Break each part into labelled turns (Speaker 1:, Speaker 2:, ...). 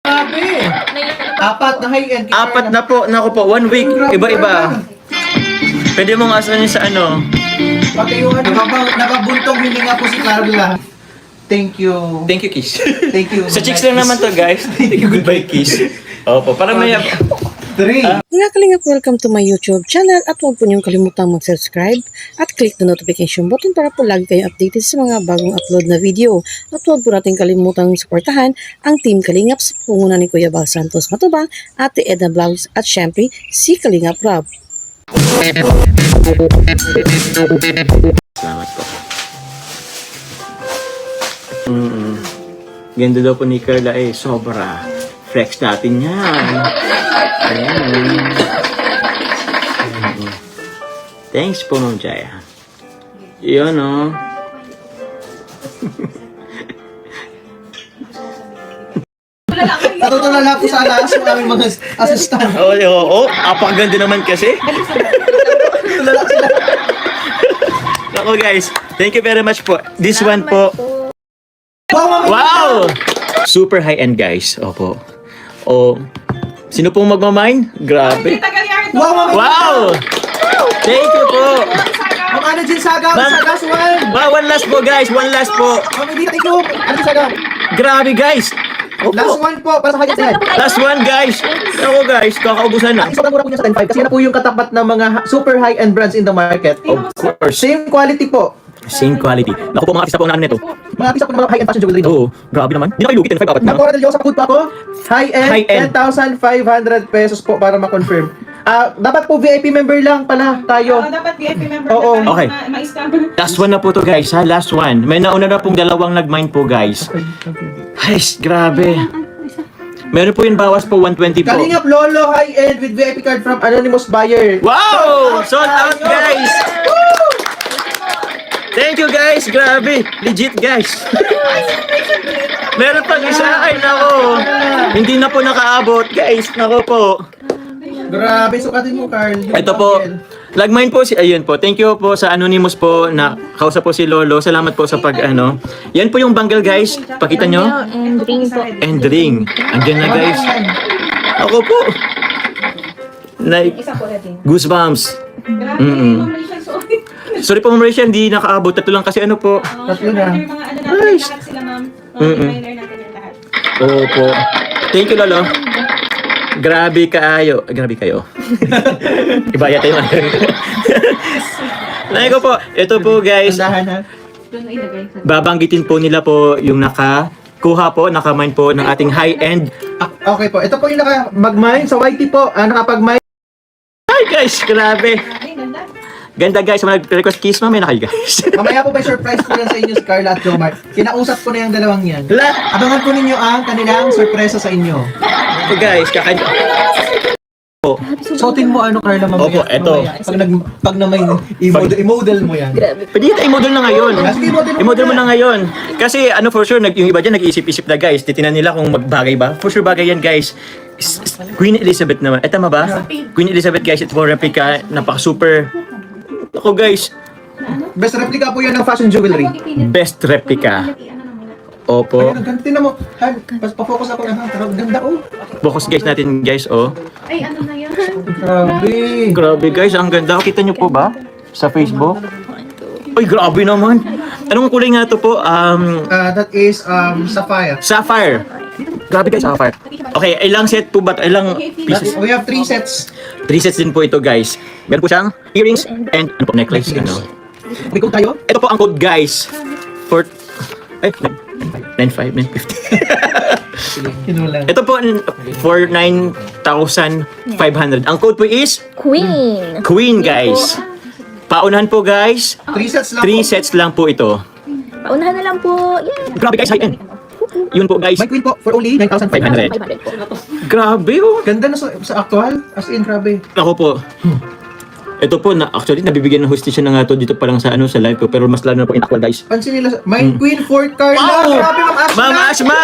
Speaker 1: Grabe! Apat na high-end.
Speaker 2: Apat na po. Naku po, 1 week. Iba-iba. Pwede mong asanin sa ano.
Speaker 1: Pati yung nababuntong hininga po si Carla. Thank you.
Speaker 2: Thank you, Kiss.
Speaker 1: Thank you.
Speaker 2: Sa chicks lang naman to, guys. Thank you, goodbye, Kiss. Opo, para may...
Speaker 1: 3.
Speaker 3: Mga kalingap, welcome to my YouTube channel at huwag po niyong kalimutang mag-subscribe at click the notification button para po lagi kayong updated sa mga bagong upload na video. At huwag po natin kalimutang suportahan ang Team Kalingap sa punguna ni Kuya Bal Santos Matubang, Ate Edna Vlogs at syempre si Kalingap Rob.
Speaker 2: Salamat po. Ganda daw po ni Carla sobra. Flex natin yan. Ayan. Thanks po, Ma'am Jaya. Yun, oh.
Speaker 1: Natutulala po sa alas ng aming mga assistant.
Speaker 2: Oo. Apakaganda naman kasi.
Speaker 1: Tulala sila.
Speaker 2: Ako guys, thank you very much po. This one po. Wow! Super high-end guys. Opo. Oh, sino pong magmamine? Grabe. Wow! Thank you po.
Speaker 1: Ang ano din sagaw, sagas one.
Speaker 2: Wow, one last po guys, one last po.
Speaker 1: Mami, dito ikaw. Ano sagaw?
Speaker 2: Grabe guys.
Speaker 1: Last one po, para sa kanya sila.
Speaker 2: Last one guys. Ako guys, kakaubusan na.
Speaker 1: Sobrang mura po niya sa 10.5 kasi yan po yung katapat ng mga super high-end brands in the market.
Speaker 2: Of course.
Speaker 1: Same quality po.
Speaker 2: Same quality. Naku po mga artista po ang namin nito.
Speaker 1: Mga artista po ng mga high-end fashion jewelry.
Speaker 2: Oo, grabe naman. Hindi na kayo lugi, 10.5 apat na.
Speaker 1: Nakuha na sa food pa ako. High-end,
Speaker 2: High-end.
Speaker 1: 10,500 pesos po para ma-confirm. Dapat po VIP member lang pala tayo.
Speaker 4: Dapat VIP member
Speaker 1: Oo.
Speaker 4: na tayo
Speaker 2: Okay.
Speaker 4: ma-scam.
Speaker 2: Last one na po to guys ha, last one. May nauna na pong dalawang nag-mine po guys. Ay, grabe. Meron po yung bawas po 120 po.
Speaker 1: Kalingap Lolo high-end with VIP card from anonymous buyer.
Speaker 2: Wow! Sold out guys! Thank you guys! Grabe! Legit guys! Meron pang isa! Ay nako! Hindi na po nakaabot guys! Nako po!
Speaker 1: Grabe, sukatin mo, Carl.
Speaker 2: Ito po. Lagmine po si... Ayun po. Thank you po sa Anonymous po na kausap po si Lolo. Salamat po sa pag-ano. Yan po yung bangle guys. Pakita nyo.
Speaker 5: And ring po.
Speaker 2: And ring. Andyan na guys. Ako po. Like,
Speaker 4: Isa po natin.
Speaker 2: goosebumps.
Speaker 4: Grabe, Ma'am Rachel, sorry.
Speaker 2: Sorry po Ma'am Rachel, hindi nakaabot. Tatlo lang kasi ano po.
Speaker 1: Tatlo na.
Speaker 4: Yung mga ano natin, lahat sila, ma'am. Reminder natin yung lahat.
Speaker 2: Opo. Thank you Lolo. Grabe kaayo. Grabe kayo. Ibaya tayo. Nai ko po. Ito po guys.
Speaker 1: Tandahan ha.
Speaker 4: Doon na ilagay.
Speaker 2: Babanggitin po nila po yung nakakuha po, nakamine po ng ating high-end.
Speaker 1: Okay po, ito po yung naka-mag-mine. Sa YT po, nakapag-mine.
Speaker 2: Ay guys, grabe.
Speaker 4: Ay, ganda.
Speaker 2: Ganda guys, mga request kiss mamaya na kayo guys.
Speaker 1: Mamaya po may surprise po yan sa inyo si Carla at Jomar. Kinausap ko na yung dalawang yan.
Speaker 2: Hala,
Speaker 1: Abangan po ninyo ang kanilang surpresa sa inyo.
Speaker 2: ito guys, kakanya. Po.
Speaker 1: Suotin mo ano, Carla, mamaya.
Speaker 2: Opo, eto.
Speaker 1: Mamaya. Pag na may i-model mo yan.
Speaker 2: Pwede kita i-model na ngayon. I-model mo na ngayon. Kasi ano for sure, yung iba dyan nag-iisip-isip na guys. Titinan nila kung magbagay ba. For sure bagay yan guys. Queen Elizabeth naman. Eh tama ba? Queen Elizabeth guys, ito po replica. Napaka-super. Ako guys,
Speaker 1: Best replica po yan ng fashion jewelry.
Speaker 2: best replica. Opo.
Speaker 1: Ayun, ganti na mo. Han, pa-focus ako na. Ganda oh.
Speaker 2: Focus guys natin guys, oh.
Speaker 4: Ay, ano na yan?
Speaker 1: Grabe.
Speaker 2: Grabe guys, ang ganda. Kita nyo po ba? Sa Facebook? Ay, grabe naman. Anong kulay nga to po?
Speaker 1: That is sapphire.
Speaker 2: Sapphire. Grabe guys, sapphire. Okay, ilang set po ba? Ilang pieces?
Speaker 1: We have 3 sets.
Speaker 2: 3 sets din po ito guys. Meron po siyang earrings and ano po, necklace. Ano.
Speaker 1: May code tayo?
Speaker 2: Ito po ang code guys. For... Ay, 9.5, 9.50.
Speaker 1: Kinulang.
Speaker 2: Ito po for 9,500. Ang code po is
Speaker 5: Queen.
Speaker 2: Queen guys. Paunahan po guys.
Speaker 1: 3 sets lang
Speaker 2: 3
Speaker 1: po.
Speaker 2: sets lang po ito.
Speaker 5: Paunahan na lang po. Yeah.
Speaker 2: Grabe guys, high-end. Yun po guys.
Speaker 1: May queen po for only 9,500.
Speaker 2: 500.
Speaker 5: 500 po.
Speaker 2: Grabe oh.
Speaker 1: Ganda na sa actual. As in, grabe.
Speaker 2: Ako po. Ito po, actually, nabibigyan ng hostisya na nga to dito pa lang sa sa live ko. Pero mas lalo na po in actual guys.
Speaker 1: Pansin nila, may queen for Carla.
Speaker 2: Wow!
Speaker 1: Grabe, Ma'am Ashma.
Speaker 2: Ma'am Ashma!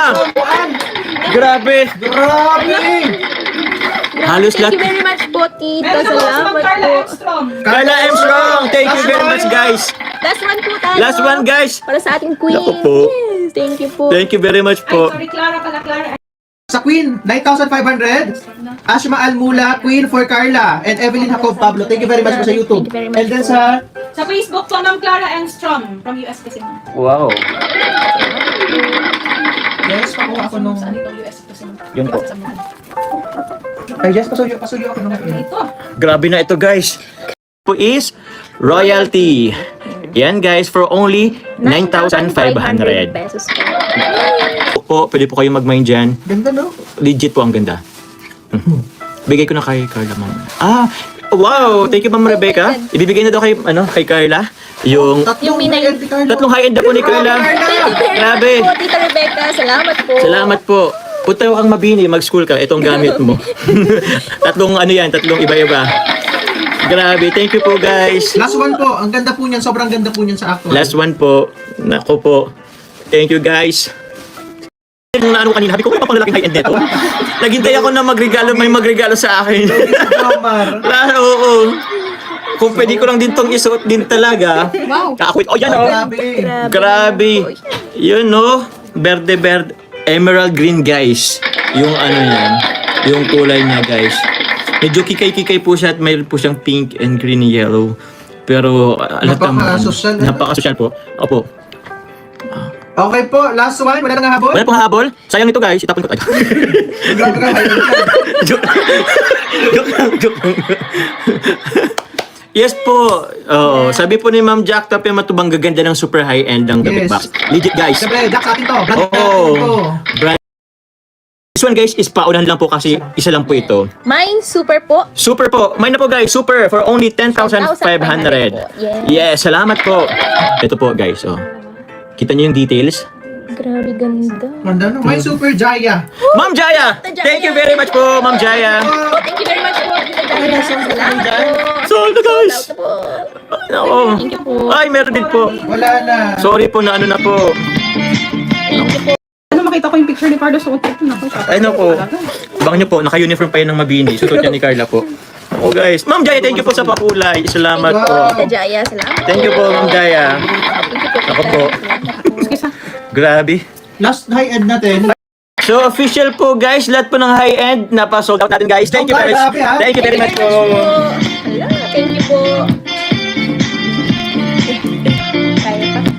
Speaker 2: Grabe!
Speaker 1: Grabe.
Speaker 2: Halos
Speaker 5: Thank
Speaker 2: lahat.
Speaker 5: you very much po, Tita.
Speaker 4: Meron ako sa
Speaker 5: Salamat
Speaker 4: Carla
Speaker 5: po.
Speaker 4: Ekstrom.
Speaker 2: Carla M. Strong! Thank you very much guys!
Speaker 5: Last one po tayo.
Speaker 2: Last one guys!
Speaker 5: Para sa ating Queen.
Speaker 2: Naku po.
Speaker 5: Yes, thank you po.
Speaker 2: Thank you very much
Speaker 4: Ay,
Speaker 2: po.
Speaker 4: sorry, Clara pala, Clara.
Speaker 1: Sa Queen, 9,500. Ashma Almula, Queen for Carla. And Evelyn Jacob Pablo. Thank you very much po sa YouTube.
Speaker 5: Thank you very much
Speaker 1: And then
Speaker 5: po.
Speaker 1: sa...
Speaker 4: Sa Facebook po, Ma'am Clara Engstrom from US kasi ma'am.
Speaker 2: Wow.
Speaker 1: Yes, pakuha ako nung...
Speaker 4: Saan itong US kasi ma'am?
Speaker 2: Yun po.
Speaker 1: Ay, yes, pasuyo ako nung...
Speaker 4: Ito.
Speaker 2: Grabe na ito guys. Po is royalty. Yan guys, for only 9,500.
Speaker 5: pesos po.
Speaker 2: Po, pwede po kayo mag-mine dyan.
Speaker 1: Ganda, no?
Speaker 2: Legit po ang ganda. Bigay ko na kay Carla, ma'am. Ah, wow! Thank you, Ma'am Rebecca. Ibibigay na daw kay Carla. Yung
Speaker 5: Yung minay.
Speaker 2: tatlong high-end na po ni Carla. Grabe.
Speaker 5: Po, Tita Rebecca. Salamat po.
Speaker 2: Salamat po. Punta kang mabini, mag-school ka. Itong gamit mo. tatlong iba-iba. Grabe. Thank you po, guys.
Speaker 1: Last one po. Ang ganda po niyan. Sobrang ganda po niyan sa actual.
Speaker 2: Last one po. Nako po. Thank you, guys. Nung naano kanina, sabi ko, pang lalaking high-end nito. Naghintay ako na may magregalo sa akin.
Speaker 1: Omar.
Speaker 2: Oo. Kung pwede ko lang din tong isuot din talaga.
Speaker 4: Wow.
Speaker 2: Kakakwit. Oh, yan oh.
Speaker 1: Grabe.
Speaker 2: Grabe. Yun no. Verde. Emerald green guys. Yung ano yan. Yung kulay niya guys. Medyo kikay-kikay po siya at mayroon po siyang pink and green and yellow. Pero
Speaker 1: Napaka-social, eh.
Speaker 2: Napaka-social po. Opo.
Speaker 1: Okay po. Last one. Wala nang habol?
Speaker 2: Wala pong habol. Sayang ito guys. Itapon ko tayo.
Speaker 1: Grabe.
Speaker 2: Joke lang. Yes po. Oo. Sabi po ni Ma'am Jack Tapia Matubang gaganda ng super high-end ng
Speaker 1: Yes.
Speaker 2: damit box. Legit guys.
Speaker 1: Siyempre, Jack sa atin to. Brand
Speaker 2: Oo.
Speaker 1: natin to.
Speaker 2: Brand. This one guys is paunahan lang po kasi isa lang po ito.
Speaker 5: Mine, super po.
Speaker 2: Super po. Mine na po guys. Super for only 10,500.
Speaker 5: 10,500 po.
Speaker 2: Yes. Salamat po. Ito po guys. Oh. Kita niyo yung details?
Speaker 5: Grabe ganda.
Speaker 1: Ganda no? May Super Jaya.
Speaker 2: Ma'am Jaya! Thank you very much po, Ma'am Jaya.
Speaker 5: Oh, thank you very much po. Tita Jaya. Salamat po.
Speaker 2: Sold na guys.
Speaker 5: Salamat po.
Speaker 2: Ako.
Speaker 5: Thank you po.
Speaker 2: Ay, meron din po.
Speaker 1: Wala na.
Speaker 2: Sorry po na ano na po.
Speaker 4: Ano makita ko yung picture ni Carlos suot ito na po siya.
Speaker 2: Ay, no po. Abangan nyo po, naka-uniform pa yun ng Mabini. Sutot yan ni Carla po. Oh guys. Ma'am Jaya, thank you po sa pakulay. Salamat po.
Speaker 5: Tita Jaya, salamat po.
Speaker 2: Thank you po, Ma'am Jaya.
Speaker 5: Thank you po.
Speaker 2: Ako po. Grabe.
Speaker 1: Last high-end natin.
Speaker 2: So, official po guys. Lahat po ng high-end napasold out natin guys. Thank you very much. Thank you very much po.
Speaker 5: Hala, thank you po. Kaya pa.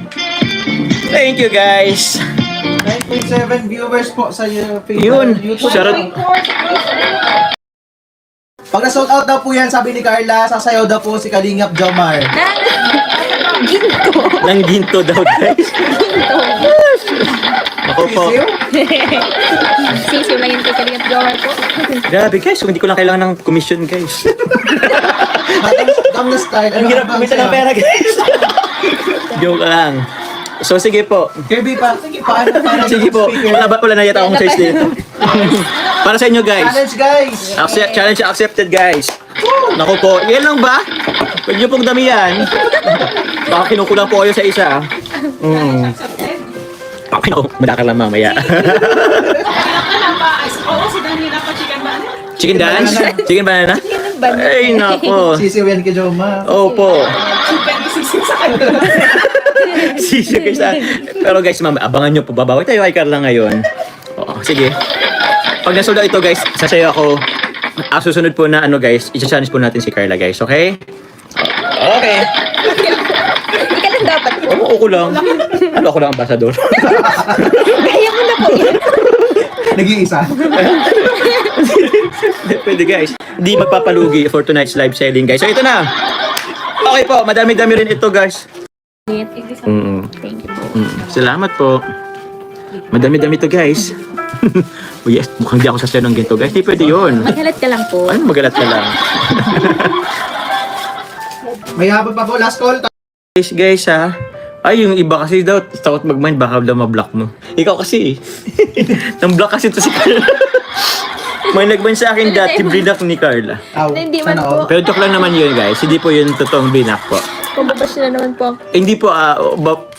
Speaker 2: Thank you guys.
Speaker 1: 9.7 viewers po sa Facebook.
Speaker 2: Yun.
Speaker 1: YouTube.
Speaker 2: Shoutout.
Speaker 1: Pag na-sold out daw po yan, sabi ni Carla, sasayaw daw po si Kalingap Jomar.
Speaker 5: Ginto.
Speaker 2: Nang ginto daw guys.
Speaker 5: Ginto.
Speaker 2: Ako po.
Speaker 1: Sisiw?
Speaker 5: Sisiw lang yung kay Jomar po.
Speaker 2: Grabe guys. Kung hindi ko lang kailangan ng commission guys.
Speaker 1: Gamna style.
Speaker 2: Ang hirap kumita ng pera guys. Joke lang. So sige po.
Speaker 1: Kirby pa. Paano?
Speaker 2: Sige po. Wala na yata akong choice dito. Para sa inyo guys.
Speaker 1: Challenge guys.
Speaker 2: Challenge accepted guys. Naku po. Yan lang ba? Pwede nyo pong damihan. Baka kinukulang po kayo sa isa. Baka madakal lang mamaya.
Speaker 4: Oo, si Daniela pa chicken banana.
Speaker 2: Chicken dance? Chicken banana? Ay nako.
Speaker 1: Sisiw yan kay Jomar.
Speaker 2: Opo.
Speaker 4: Chicken isisin sa kanila.
Speaker 2: Sisyo guys ah. Pero guys, abangan nyo po. Babawi tayo kay Carla ngayon. Oo, sige. Pag nasold out ito guys, sasayo ako. Susunod po na ano guys, i-challenge po natin si Carla guys, okay? Okay.
Speaker 5: Hindi ka lang dapat po.
Speaker 2: Oo, ako lang. Ano ako lang ambasador?
Speaker 5: Kaya mo na po yun.
Speaker 1: Nag-iisa.
Speaker 2: Pwede guys. Hindi magpapalugi for tonight's live selling guys. So ito na. Okay po, madami-dami rin ito guys.
Speaker 5: Thank you po.
Speaker 2: Salamat po. Madami-dami ito guys. Oh yes, mukhang di ako sa ng ginto guys. Di pwede yun.
Speaker 5: Maghalat ka lang po.
Speaker 2: Ano magalat ka lang?
Speaker 1: May habol pa po. Last call.
Speaker 2: Guys ha. Ay, yung iba kasi daw, takot mag-mind, baka daw ma-block mo. Ikaw kasi nang-block kasi to si Carla. May nag-mind sa akin dati, blinak ni Carla.
Speaker 1: Aw,
Speaker 5: Hindi man
Speaker 1: sana
Speaker 5: po.
Speaker 1: all.
Speaker 2: Pero joke lang naman yun guys, hindi po yun totoong blinak po.
Speaker 5: Pababas na naman po.
Speaker 2: Hindi po,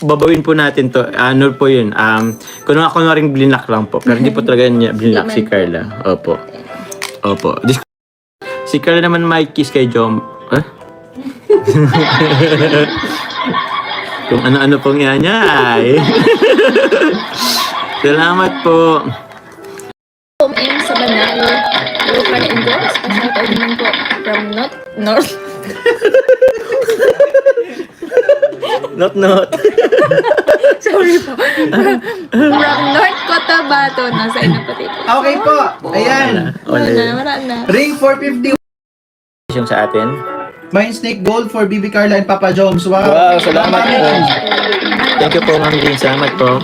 Speaker 2: babawin po natin to. Ano po yun, kung rin blinak lang po. Pero hindi po talaga niya blinak si Carla. Opo. Opo. Si Carla naman may kiss kay Jom. Kung ano-ano pong yan niya ay. Salamat po.
Speaker 5: M sa Banalo. Hello, Carla and Joe. Special card naman po from North.
Speaker 2: Not.
Speaker 5: Sorry po. From North Cotabato. Nasa inyo po dito.
Speaker 1: Okay po. Ayan.
Speaker 5: Wala na.
Speaker 1: Ring 450.
Speaker 2: Yung sa atin.
Speaker 1: Mind Snake Gold for BB Carla and Papa Joms. Wow.
Speaker 2: Wow, salamat po. Thank you po, Ma'am Jean. Salamat po.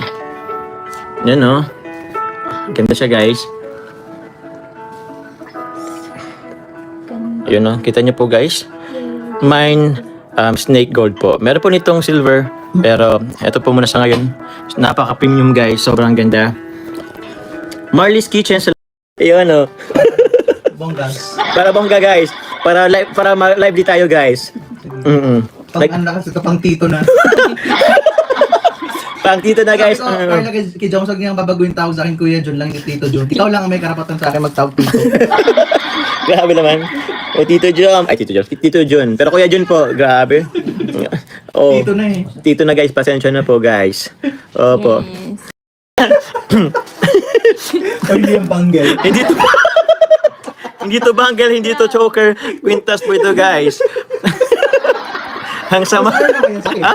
Speaker 2: Yan, no? Ganda siya, guys. Yun, no? Kita niyo po, guys. Mine Snake Gold po. Meron po nitong silver. Pero, eto po muna sa ngayon. Napaka-premium, guys. Sobrang ganda. Marley's Kitchen. Yun, no?
Speaker 1: Bonggas.
Speaker 2: Para bongga, guys. Para live di tayo, guys.
Speaker 1: Pang ano kasi ito, pang tito na.
Speaker 2: Pang tito na, guys.
Speaker 1: Sabi ko, Carla, kay Joms, huwag niyang babaguhin tawag sa akin, Kuya John lang yung Tito John. Ikaw lang ang may karapatan sa akin magtawag Tito.
Speaker 2: Grabe naman. O, Tito John. Ay, Tito John. Tito John. Pero Kuya John po, grabe. Oh,
Speaker 1: Tito na eh.
Speaker 2: Tito na, guys. Pasensya na po, guys. Opo.
Speaker 1: O hindi yung banggel.
Speaker 2: Hindi to... hindi to bangle, hindi to choker. Quintas po ito, guys. Ang sama. Ha?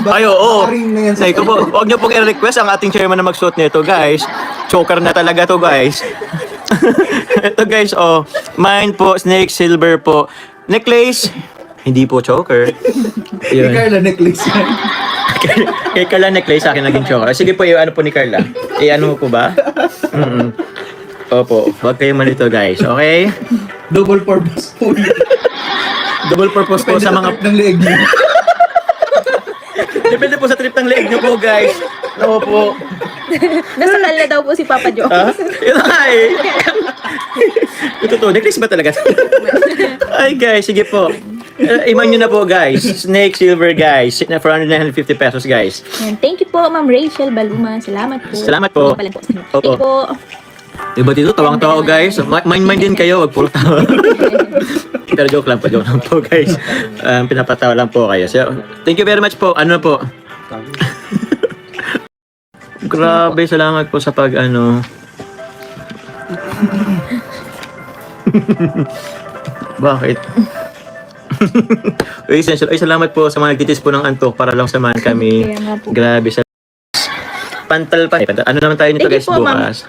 Speaker 2: Ay, oo. Say ko po, huwag niyo pong i-request ang ating chairman na magsuot nito, guys. Choker na talaga to, guys. Ito, guys, oh. Mine po, snake, silver po. Necklace, hindi po choker.
Speaker 1: Kay
Speaker 2: Yun.
Speaker 1: Carla necklace yan.
Speaker 2: Kay Carla necklace, sa akin naging choker. Sige po, ano po ni Carla? Ano po ba? Opo, huwag kayo malito, guys. Okay?
Speaker 1: Double purpose po.
Speaker 2: Double purpose po sa mga...
Speaker 1: ng leeg niyo.
Speaker 2: Depende po sa trip ng leg niyo po, guys. Oo po.
Speaker 5: Nasa kanya daw po si Papa Joe.
Speaker 2: Ha? Yun na eh. Ito to, necklace ba talaga? Ay, guys, sige po. Iman nyo na po, guys. Snake silver, guys. Na 450 pesos, guys.
Speaker 5: Yan. Thank you po, Ma'am Rachel Baluma. Salamat po.
Speaker 2: Salamat po.
Speaker 5: Thank you
Speaker 2: Opo.
Speaker 5: po.
Speaker 2: Diba dito, tawang-tawa, guys. Mind din kayo, wag puro tawa. Pero joke lang po, guys. Pinapatawa lang po kayo. So, thank you very much po. Ano po? Grabe, salamat po sa Bakit? Essential. Ay, salamat po sa mga nagtitis po ng antok para lang samahan kami.
Speaker 5: Kaya nga po.
Speaker 2: Grabe sa pantal. Ano naman tayo nito,
Speaker 5: Thank you
Speaker 2: guys,
Speaker 5: po, ma'am.
Speaker 2: bukas?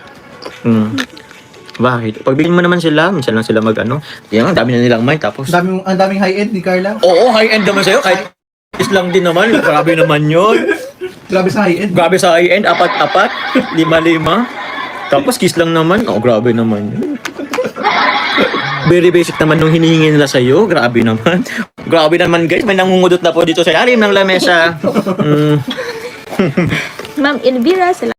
Speaker 2: Bakit? Pagbigyan mo naman sila, minsan lang sila yan, ang dami na nilang mind, tapos...
Speaker 1: Ang daming high-end ni Carla.
Speaker 2: Oo, high-end naman sa'yo, kahit is lang din naman, grabe naman yun.
Speaker 1: Grabe sa high-end.
Speaker 2: Grabe sa high-end, apat-apat, lima-lima. Tapos kiss lang naman, grabe naman yun. Very basic naman nung hinihingi nila sa'yo, grabe naman. Grabe naman, guys, may nangungudot na po dito sa ilalim ng lamesa.
Speaker 5: Ma'am Elvira, salamat.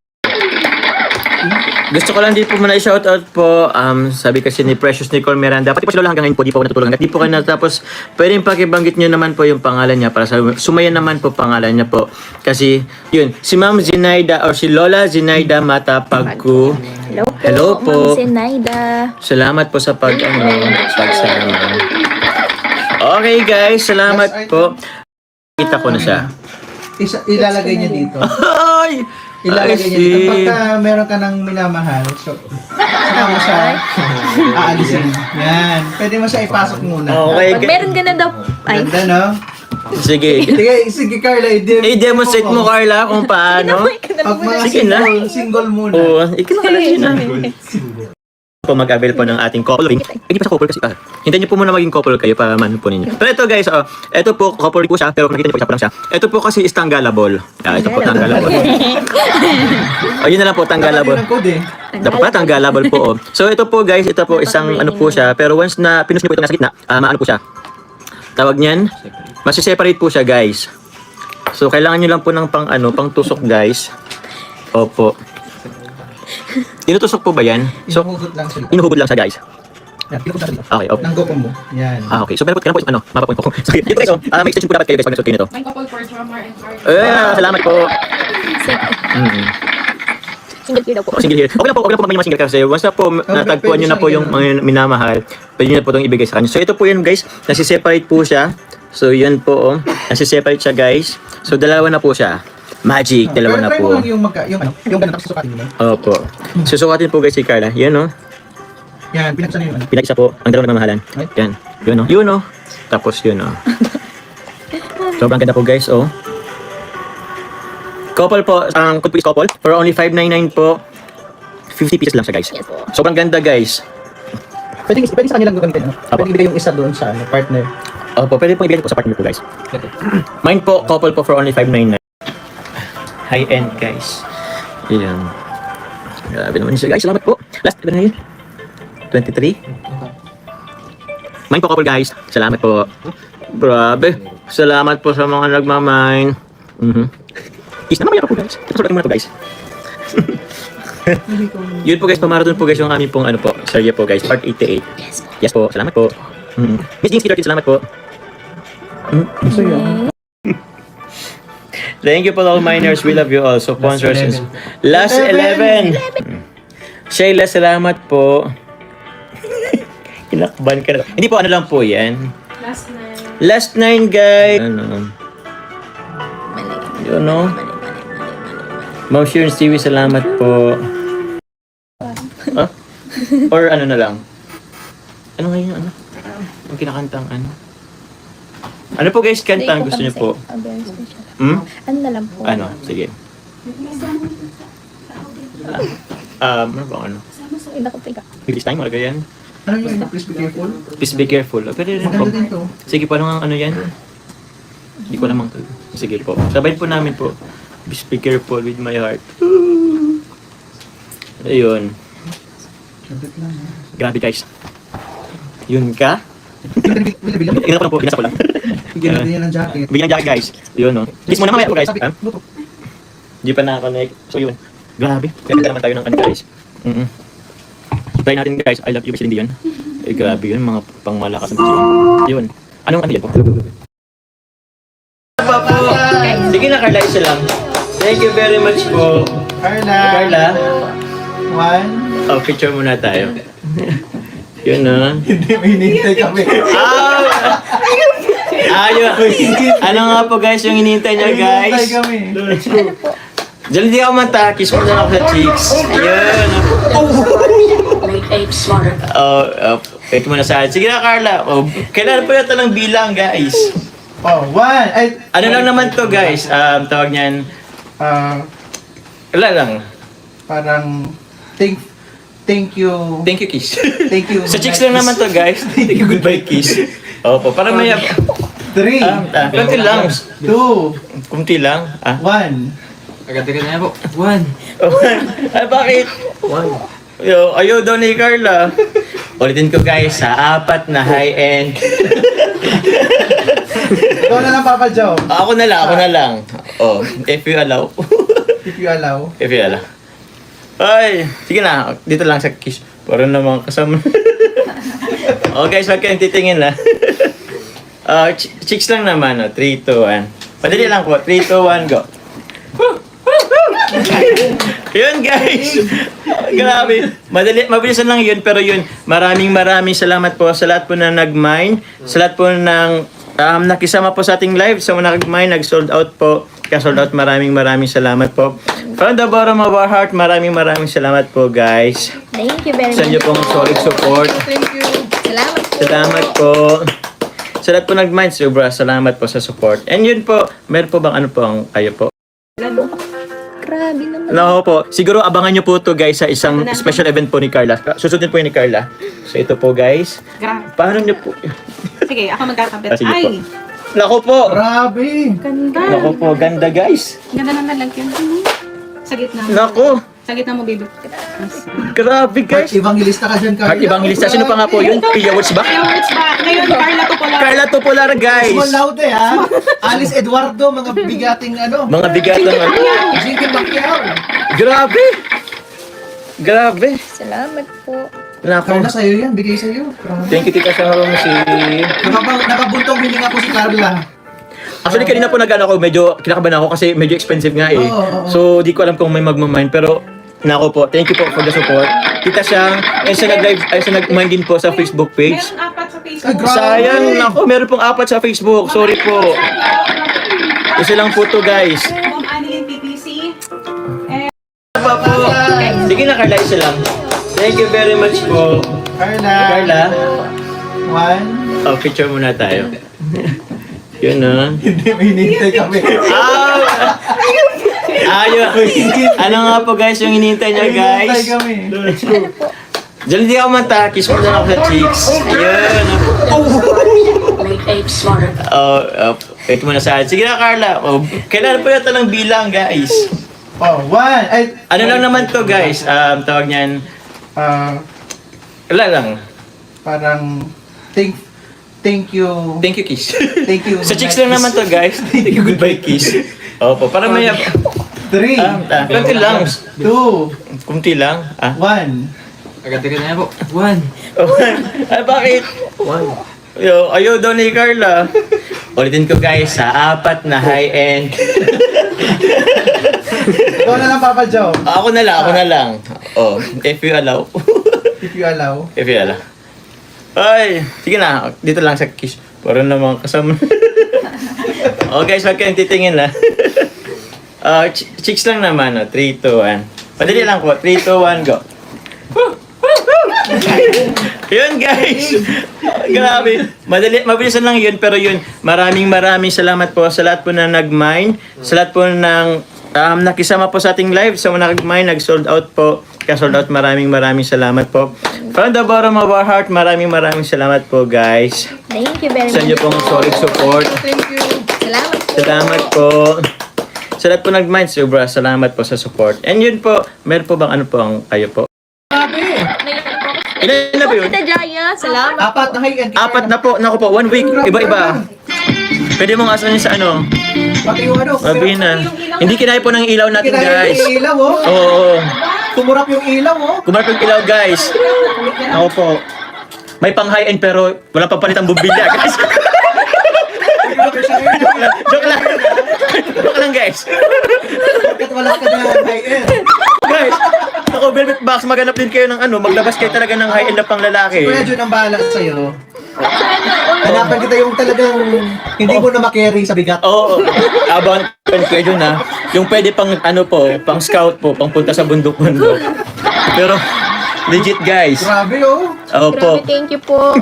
Speaker 2: Gusto ko lang din po muna i-shoutout po, sabi kasi ni Precious Nicole Miranda, pati po si Lola hanggang ngayon po, di po ako natutulungan. Di po kayo natapos, pwedeng pakibanggit nyo naman po yung pangalan niya para sumayan naman po pangalan niya po. Kasi, yun, si Ma'am Zinaida or si Lola Zinaida Matapagku. Hello po.
Speaker 5: Ma'am Zenaida.
Speaker 2: Salamat po sa pagsama. Okay guys, salamat po. Kita ko na siya.
Speaker 1: Ilalagay niya dito.
Speaker 2: Ay!
Speaker 1: Ilalagay niya dito. Pagka meron ka ng minamahal, so, saka mo siya aalisin. Yan. Pwede mo siya ipasok muna.
Speaker 2: Okay.
Speaker 5: Pag meron ka na daw. Ay,
Speaker 1: Ganda, no?
Speaker 2: Sige.
Speaker 1: Sige, Carla.
Speaker 2: I-demonstrate mo, Carla, kung paano.
Speaker 1: Pag mga
Speaker 2: Sige na.
Speaker 1: single muna.
Speaker 2: Oo, ikinakalas na. Po mag-avail po ng ating couple ring. Hindi pa sa couple kasi. Hintayin niyo po muna maging couple kayo para man po ninyo. Pero ito guys, ito po couple ring po siya, pero kung nakita niyo po isa pa lang siya. Ito po kasi is tanggalable. Ito po tanggalable. Ayun na lang po, tanggalable.
Speaker 1: Ang code eh.
Speaker 2: Dapat pala tanggalable po. So ito po guys, ito po isang ano po siya, pero once na pinus niyo po ito nasa gitna, maano po siya. Tawag niyan, masi-separate po siya guys. So kailangan niyo lang po ng pang tusok guys. Opo. Tinutusok po ba yan? So,
Speaker 1: Inuhugot lang sila.
Speaker 2: inuhubod lang siya guys.
Speaker 1: Yan, pilok sa sila.
Speaker 2: Okay, okay.
Speaker 1: Nang gopong mo. Yan.
Speaker 2: Okay. So, meron po, mapapoint po. So, dito guys, may extension po dapat kayo guys pag nasuot kayo nito.
Speaker 4: May couple for drummer and card.
Speaker 2: Salamat po.
Speaker 5: single year daw po.
Speaker 2: Single here. Okay lang po may mga single kasi once na po natagpuan nyo na po yung mga minamahal, pwede nyo na po itong ibigay sa kanya. So, ito po yun guys, nasi-separate po siya. So, yun po, nasi-separate siya guys. So, dalawa na po siya. Magic, dalawa na
Speaker 1: Try
Speaker 2: po.
Speaker 1: mo lang yung ganun, tapos susukatin mo na.
Speaker 2: Opo. Susukatin po guys si Carla. Yan oh.
Speaker 1: Yan, pinagsa na yung ano.
Speaker 2: Pinag-isa po ang dalawang nagmamahalan. Yan. Yun oh. Yun oh. Tapos yun oh. Sobrang ganda po guys oh. Couple po, ang good piece couple for only 599 po. 50 pieces lang siya guys.
Speaker 5: Yes po.
Speaker 2: Sobrang ganda guys.
Speaker 1: Pwede sa kanilang gagamitin, ano?
Speaker 2: Apo.
Speaker 1: Pwede ibigay yung isa doon sa ano, partner.
Speaker 2: Opo, pwede po ibigay po sa partner po guys. Mine po, couple po for only 599. High-end guys. Yan. Grabe naman siya guys. Salamat po. Last, ano na yun? 23? Mine po couple guys. Salamat po. Grabe. Salamat po sa mga nagmamine. Kiss na mamaya pa po guys. Sulat mo na po guys. Yun po guys, pamarathon po guys yung aming pong ano po, serye po guys, part 88. Yes po, salamat po. Miss Jinx Peter, salamat po.
Speaker 1: So yun.
Speaker 2: Thank you po all miners, we love you all. So sponsors. Last 11. Shayla, salamat po. Kinakban ka na. Hindi po, ano lang po yan.
Speaker 4: Last night.
Speaker 2: Last 9 guys. Ano? Yun no? Ma'am Sharon TV, salamat po. Huh? Or ano na lang? Ano ngayon yung ano? Ang kinakantang ano? Ano po guys, kanta ang gusto niyo po?
Speaker 5: Ano na lang po?
Speaker 2: Ano? Sige. Ano ba ano?
Speaker 5: Iba ko piga.
Speaker 2: This time, malaga yan.
Speaker 1: Ano yun? Please be careful.
Speaker 2: Please be careful. Pwede rin po.
Speaker 1: Maganda din to. Sige.
Speaker 2: Sige, paano nga ano yan? Hindi ko lamang. Sige po. Sabay po namin po. Please be careful with my heart. Ayun. Grabe guys. Yun ka? Ginasa ko lang po. Ginasa ko lang.
Speaker 1: Bigyan natin yan ng jacket.
Speaker 2: Bigyan ng jacket guys. Yun no. Kiss muna mamaya po guys.
Speaker 1: Sabi,
Speaker 2: Ha?
Speaker 1: luto.
Speaker 2: Hindi pa na-connect. So yun. Grabe. Kaya naman tayo ng ano guys. Try natin guys. I love you guys. Hindi yun. Eh grabe yun. Mga pangmalakas na yun. Anong ano yan po? Pa po. Sige na Carla, isa lang. Thank you very much po.
Speaker 1: Carla.
Speaker 2: Carla.
Speaker 1: One.
Speaker 2: Oh, picture muna tayo. Yun na.
Speaker 1: Hindi, may hinihintay kami.
Speaker 2: Ayun. Ano nga po guys yung hinihintay nyo guys?
Speaker 1: Hinihintay kami.
Speaker 2: Diyan hindi ako mata. Kiss mo na ako sa cheeks. Ayun. Pwede mo na sa akin. Sige na Carla. Oh, kailangan po yata ng bilang guys.
Speaker 1: Oh, one. Ay,
Speaker 2: Ano lang naman to guys? Tawag niyan. Wala lang.
Speaker 1: parang thank you.
Speaker 2: Thank you kiss.
Speaker 1: Thank you.
Speaker 2: Sa chicks lang naman to guys. Thank you goodbye kiss. Opo, parang may...
Speaker 1: Three.
Speaker 2: Kunti lang.
Speaker 1: Two.
Speaker 2: Kunti lang.
Speaker 1: One.
Speaker 6: Agad-agad na po. One.
Speaker 2: Ay, bakit? Ayaw daw ni Carla. Ulitin ko guys, sa 4 na high-end.
Speaker 1: Ikaw na lang, Papa Joe.
Speaker 2: Ako na lang. Oh, if you allow.
Speaker 1: If you allow.
Speaker 2: If you allow. Ay, sige na. Dito lang sa kiss. Para naman kasama. Oh guys, wag kayong titingin na. Chicks lang naman. 3, 2, 1. Padali lang po. 3, 2, 1, go. Yun guys. Grabe. Mabilisan lang yun. Pero yun, maraming salamat po sa lahat po na nag-mine. Sa lahat po ng nakisama po sa ating live. Sa mga nag-mine, nag-sold out po. Ka-sold out, maraming salamat po. From the bottom of our heart, maraming salamat po guys.
Speaker 5: Thank you very
Speaker 2: Sa inyo
Speaker 5: much.
Speaker 2: pong solid support.
Speaker 5: Salamat po.
Speaker 2: Salamat po. Sa lahat po nag-mine, sobra salamat po sa support. And yun po, meron po bang ano po ang kayo po?
Speaker 5: Grabe naman.
Speaker 2: No po. Siguro abangan nyo po to guys sa isang special event po ni Carla. Susundin po yun ni Carla. So ito po guys.
Speaker 4: Grabe.
Speaker 2: Paano nyo po?
Speaker 4: Sige, ako magkakabit.
Speaker 2: Sige po.
Speaker 4: Ay,
Speaker 2: Nako po.
Speaker 1: Grabe.
Speaker 4: ganda.
Speaker 2: Nako po. Ganda guys.
Speaker 4: Ganda na nalagyan. Sa gitna mo.
Speaker 2: Nako.
Speaker 4: Sa gitna mo, baby.
Speaker 2: Grabe
Speaker 1: Heart
Speaker 2: guys.
Speaker 1: evangelista ka dyan, Carla.
Speaker 2: Heart evangelista. Sino pa nga po yun? Pia Woods ba?
Speaker 4: Fireworks ba? Ngayon, Carla to pala.
Speaker 2: Carla Tupular guys.
Speaker 1: Small loud ha. Alice Eduardo, mga bigating ano.
Speaker 2: Mga bigat ng ano.
Speaker 1: Jingle Pacquiao.
Speaker 2: Grabe. Grabe.
Speaker 5: Salamat po.
Speaker 2: Nako.
Speaker 1: Carla, sa'yo yan. Bigay sa'yo.
Speaker 2: Thank you tita sa harong si...
Speaker 1: Nakabuntong hininga po si Carla.
Speaker 2: Actually, kanina po nag-ano ako, medyo kinakabahan ako kasi medyo expensive nga eh.
Speaker 1: Oo.
Speaker 2: So, di ko alam kung may magmamine. Pero, nako po, thank you po for the support. Kita siyang, ay sa nag-live, ay sa nag-mine din po sa Facebook page.
Speaker 4: Meron 4 sa
Speaker 1: Ay,
Speaker 4: Facebook.
Speaker 1: grabe.
Speaker 2: Sayang, nako, meron pong 4 sa Facebook. Sorry po. Isa lang po to guys.
Speaker 4: Ma'am Annalyn Tito
Speaker 2: sige na, Carla, isa lang. Thank you very much po.
Speaker 1: Carla.
Speaker 2: Carla,
Speaker 1: 1.
Speaker 2: oh, picture muna tayo. Yun na.
Speaker 1: Hindi, may hinihintay kami.
Speaker 2: Ayun. Ano nga po guys yung hinihintay niya
Speaker 1: Hinihintay
Speaker 2: guys?
Speaker 1: kami.
Speaker 2: Diyan hindi ako mata, kiss mo lang ako sa cheeks. Yun. Ito muna sa akin. Sige na Carla. Oh, kailan po yata ng bilang guys?
Speaker 1: Oh, 1. Ay,
Speaker 2: Ano lang naman to guys? Tawag niyan. Wala lang.
Speaker 1: parang, thank you.
Speaker 2: Thank you kiss.
Speaker 1: Thank you.
Speaker 2: Sa cheeks lang naman to guys. Thank you goodbye kiss. Opo, para may...
Speaker 1: 3.
Speaker 2: Kunti lang.
Speaker 1: 2.
Speaker 2: Kunti lang.
Speaker 1: 1.
Speaker 6: Agad-agad na po. 1.
Speaker 2: Ay, bakit? Ayaw daw ni Carla. Ulitin ko guys, sa 4 na high-end.
Speaker 1: Ikaw na lang, Papa Joe.
Speaker 2: Ako na lang. Oh, if you allow.
Speaker 1: If you allow.
Speaker 2: If you allow. Ay, sige na. Dito lang sa kiss. Para naman kasama. Oh guys, wag kayong titingin na. Chicks lang naman. 3, 2, 1. Padali lang po. 3, 2, 1, go. Yun guys. Grabe. Mabilisan lang yun. Pero yun, maraming salamat po sa lahat po na nag-mine. Sa lahat po ng nakisama po sa ating live. Sa mga nag-mine, nag-sold out po. Ka-sold out, maraming salamat po. From the bottom of our heart, maraming salamat po guys.
Speaker 5: Thank you very
Speaker 2: Sa inyo pong solid support.
Speaker 5: Salamat.
Speaker 2: Salamat po. Sa lahat po nag-mine, sobra salamat po sa support. And yun po, meron po bang ano po ang kayo po? Ilan na ba yun?
Speaker 5: Tita Jaya, salamat.
Speaker 1: 4 na high-end.
Speaker 2: 4 na po. Naku po, 1 week. Iba-iba. Pwede mong asanin sa ano?
Speaker 1: Pati yung ano.
Speaker 2: Sabihin na. Hindi kinaya po ng ilaw natin
Speaker 1: Kinaya
Speaker 2: guys.
Speaker 1: yung ilaw, oh.
Speaker 2: Oo.
Speaker 1: Tumurap yung ilaw, oh.
Speaker 2: Kumarap yung ilaw guys. Ako po. May pang high-end pero wala pa palit ang bumbilya guys. Joke lang. Joke lang guys.
Speaker 1: Bakit wala ka na high-end?
Speaker 2: Guys, ako Velvet Box, maghanap din kayo ng ano, maglabas kayo talaga ng high-end na pang lalaki.
Speaker 1: Kuya Jun ang bahala sa'yo. Hanapan kita yung talagang hindi mo na makarry sa bigat.
Speaker 2: Oo. Abang kayo dun ha. Yung pwede pang ano po, pang scout po, pang punta sa bundok-bundok. Pero, legit guys.
Speaker 1: Grabe, oh.
Speaker 2: Opo.
Speaker 5: Grabe, thank you po.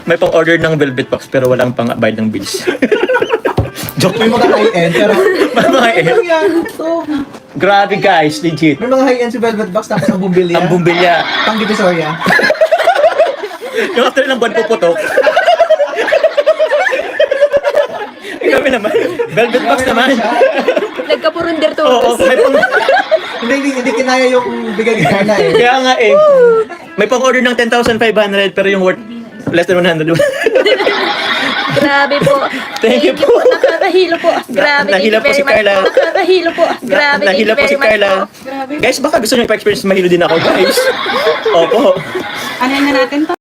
Speaker 2: May pang order ng Velvet Box pero walang pang bayad ng bills. Joke.
Speaker 1: May mga high-end, pero...
Speaker 2: May mga high-end.
Speaker 1: Ano yan? Ito.
Speaker 2: Grabe guys, legit.
Speaker 1: May mga high-end si Velvet Box tapos ang bumbilya.
Speaker 2: Ang bumbilya.
Speaker 1: Pang Divisoria.
Speaker 2: Yung after ng buwan puputok. Grabe naman. Velvet Box naman.
Speaker 5: Nagkapurunder to.
Speaker 2: Oo, may pang...
Speaker 1: Hindi kinaya yung bigay ni Carla, eh.
Speaker 2: Kaya nga eh. May pang order ng 10,500 pero yung worth less than 100.
Speaker 5: Grabe po.
Speaker 2: Thank you po.
Speaker 5: Nakakahilo po. Grabe.
Speaker 2: Nahila po si Carla.
Speaker 5: Nakakahilo po. Grabe.
Speaker 2: Nahila po si Carla. Guys, baka gusto nyo ipa-experience mahilo din ako guys. Opo.
Speaker 4: Ano na natin to?